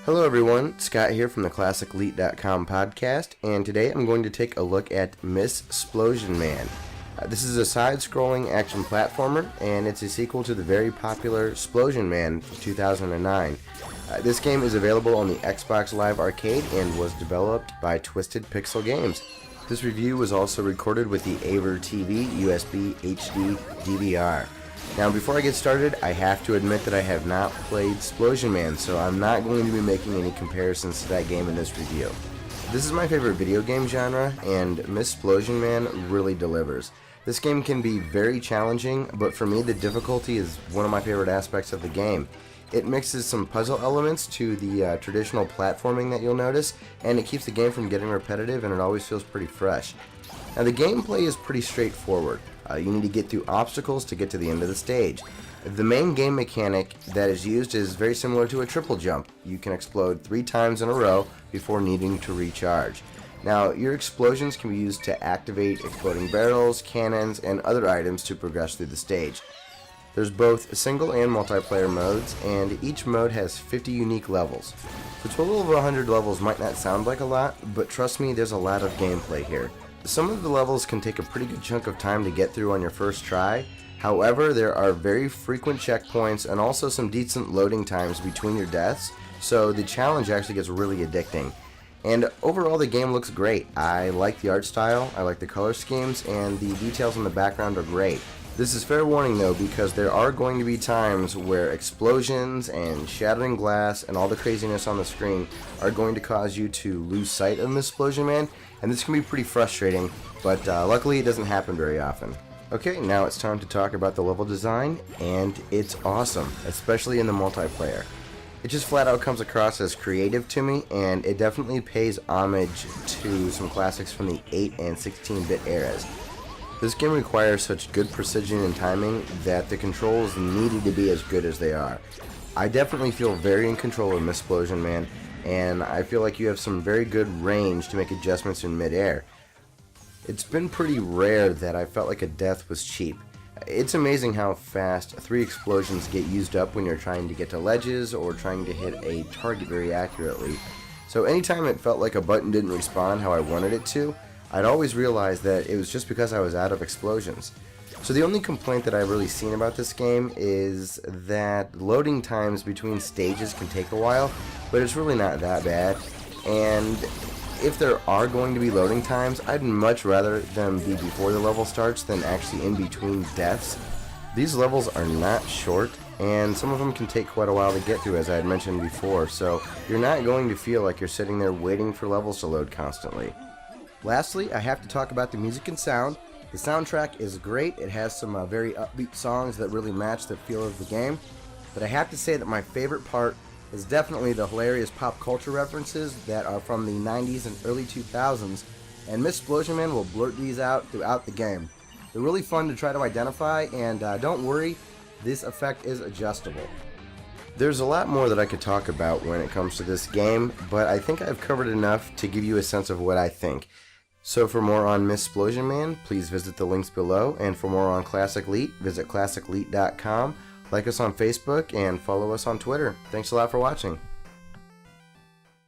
Hello everyone, Scott here from the ClassicElite.com podcast, and today I'm going to take a look at Splosion Man. This is a side-scrolling action platformer, and it's a sequel to the very popular Splosion Man from 2009. This game is available on the Xbox Live Arcade and was developed by Twisted Pixel Games. This review was also recorded with the Aver TV USB HD DVR. Now, before I get started, I have to admit that I have not played Splosion Man, so I'm not going to be making any comparisons to that game in this review. This is my favorite video game genre, and Splosion Man really delivers. This game can be very challenging, but for me the difficulty is one of my favorite aspects of the game. It mixes some puzzle elements to the traditional platforming that you'll notice, and it keeps the game from getting repetitive, and it always feels pretty fresh. Now, the gameplay is pretty straightforward. You need to get through obstacles to get to the end of the stage. The main game mechanic that is used is very similar to a triple jump. You can explode 3 times in a row before needing to recharge. Now, your explosions can be used to activate exploding barrels, cannons, and other items to progress through the stage. There's both single and multiplayer modes, and each mode has 50 unique levels. So to a little over 100 levels might not sound like a lot, but trust me, there's a lot of gameplay here. Some of the levels can take a pretty good chunk of time to get through on your first try. However, there are very frequent checkpoints and also some decent loading times between your deaths, so the challenge actually gets really addicting. And overall, the game looks great. I like the art style, I like the color schemes, and the details in the background are great. This is fair warning though, because there are going to be times where explosions and shattering glass and all the craziness on the screen are going to cause you to lose sight of Splosion Man, and this can be pretty frustrating, but luckily it doesn't happen very often. Okay, now it's time to talk about the level design, and it's awesome, especially in the multiplayer. It just flat out comes across as creative to me, and it definitely pays homage to some classics from the 8 and 16-bit eras. This game requires such good precision and timing that the controls needed to be as good as they are. I definitely feel very in control of Splosion Man, and I feel like you have some very good range to make adjustments in mid-air. It's been pretty rare that I felt like a death was cheap. It's amazing how fast 3 explosions get used up when you're trying to get to ledges or trying to hit a target very accurately. So anytime it felt like a button didn't respond how I wanted it to, I'd always realize that it was just because I was out of explosions. So the only complaint that I've really seen about this game is that loading times between stages can take a while, but it's really not that bad. And if there are going to be loading times, I'd much rather them be before the level starts than actually in between deaths. These levels are not short, and some of them can take quite a while to get through, as I had mentioned before, so you're not going to feel like you're sitting there waiting for levels to load constantly. Lastly, I have to talk about the music and sound. The soundtrack is great. It has some very upbeat songs that really match the feel of the game. But I have to say that my favorite part is definitely the hilarious pop culture references that are from the 90s and early 2000s, and Splosion Man will blurt these out throughout the game. They're really fun to try to identify, and don't worry, this effect is adjustable. There's a lot more that I could talk about when it comes to this game, but I think I've covered enough to give you a sense of what I think. So for more on Splosion Man, please visit the links below, and for more on Classic Elite, visit ClassicElite.com, like us on Facebook, and follow us on Twitter. Thanks a lot for watching.